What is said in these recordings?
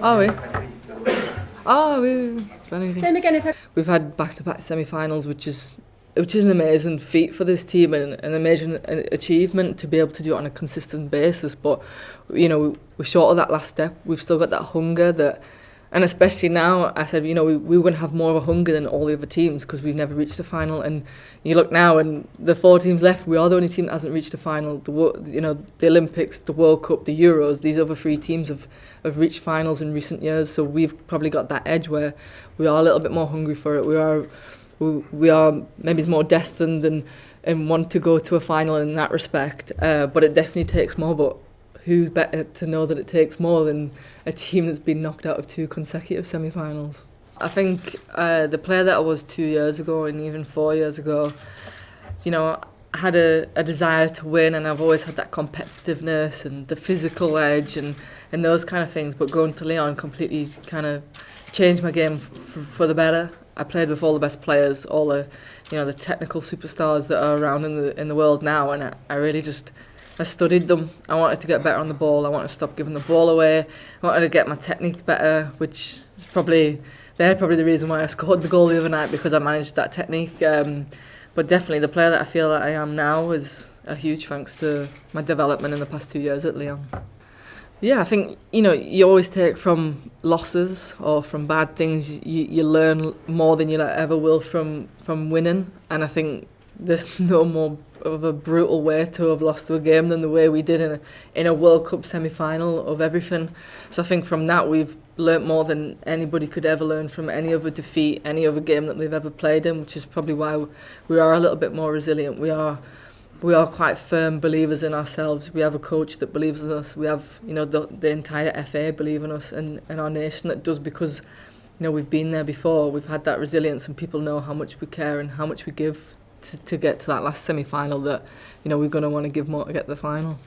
Oh, oui. Oh, oui. Same again if I... We've had back-to-back semi-finals, which is an amazing feat for this team and an amazing achievement to be able to do it on a consistent basis. But, you know, we're short of that last step. We've still got that hunger that, and especially now, I said, you know, we're going to have more of a hunger than all the other teams because we've never reached a final. And you look now, and the 4 teams left, we are the only team that hasn't reached a final. The Olympics, the World Cup, the Euros, these other 3 teams have reached finals in recent years. So we've probably got that edge where we are a little bit more hungry for it. We are maybe more destined and want to go to a final in that respect. But it definitely takes more. But who's better to know that it takes more than a team that's been knocked out of 2 consecutive semi-finals? I think the player that I was 2 years ago and even 4 years ago, you know, I had a desire to win, and I've always had that competitiveness and the physical edge and those kind of things. But going to Lyon completely kind of changed my game for the better. I played with all the best players, all the, you know, the technical superstars that are around in the world now, and I really just... I studied them. I wanted to get better on the ball. I wanted to stop giving the ball away. I wanted to get my technique better, which is probably the reason why I scored the goal the other night, because I managed that technique. But definitely the player that I feel that I am now is a huge thanks to my development in the past 2 years at Lyon. Yeah, I think, you know, you always take from losses or from bad things, you learn more than you ever will from winning. And I think there's no more of a brutal way to have lost to a game than the way we did in a World Cup semi-final of everything. So I think from that we've learnt more than anybody could ever learn from any other defeat, any other game that they've ever played in, which is probably why we are a little bit more resilient. We are quite firm believers in ourselves. We have a coach that believes in us. We have, you know, the entire FA believe in us, and our nation that does, because, you know, we've been there before. We've had that resilience, and people know how much we care and how much we give to get to that last semi-final, that, you know, we're going to want to give more to get to the final.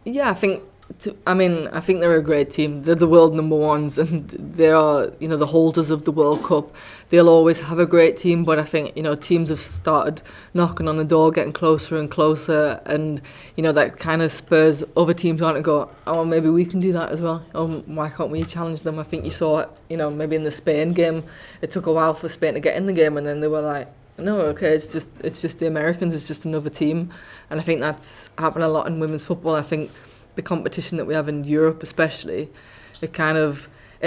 Yeah, I think they're a great team. They're the world number ones, and they are, you know, the holders of the World Cup. They'll always have a great team, but I think, you know, teams have started knocking on the door, getting closer and closer, and, you know, that kind of spurs other teams on to go, oh, maybe we can do that as well. Oh, why can't we challenge them? I think you saw it, you know, maybe in the Spain game. It took a while for Spain to get in the game, and then they were like, no, okay, it's just the Americans, it's just another team. And I think that's happened a lot in women's football. I think the competition that we have in Europe especially, it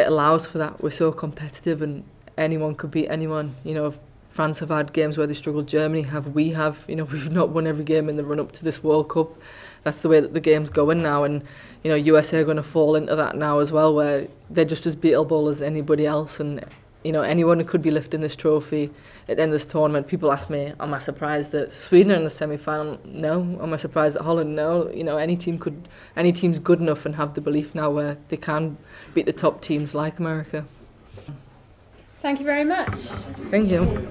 allows for that. We're so competitive and anyone could beat anyone. You know, France have had games where they struggled, Germany we have, you know, we've not won every game in the run up to this World Cup. That's the way that the game's going now, and, you know, USA are going to fall into that now as well, where they're just as beatable as anybody else, and, you know, anyone who could be lifting this trophy at the end of this tournament. People ask me, am I surprised that Sweden are in the semi-final? No. Am I surprised that Holland? No. You know, any team's good enough and have the belief now where they can beat the top teams like America. Thank you very much. Thank you.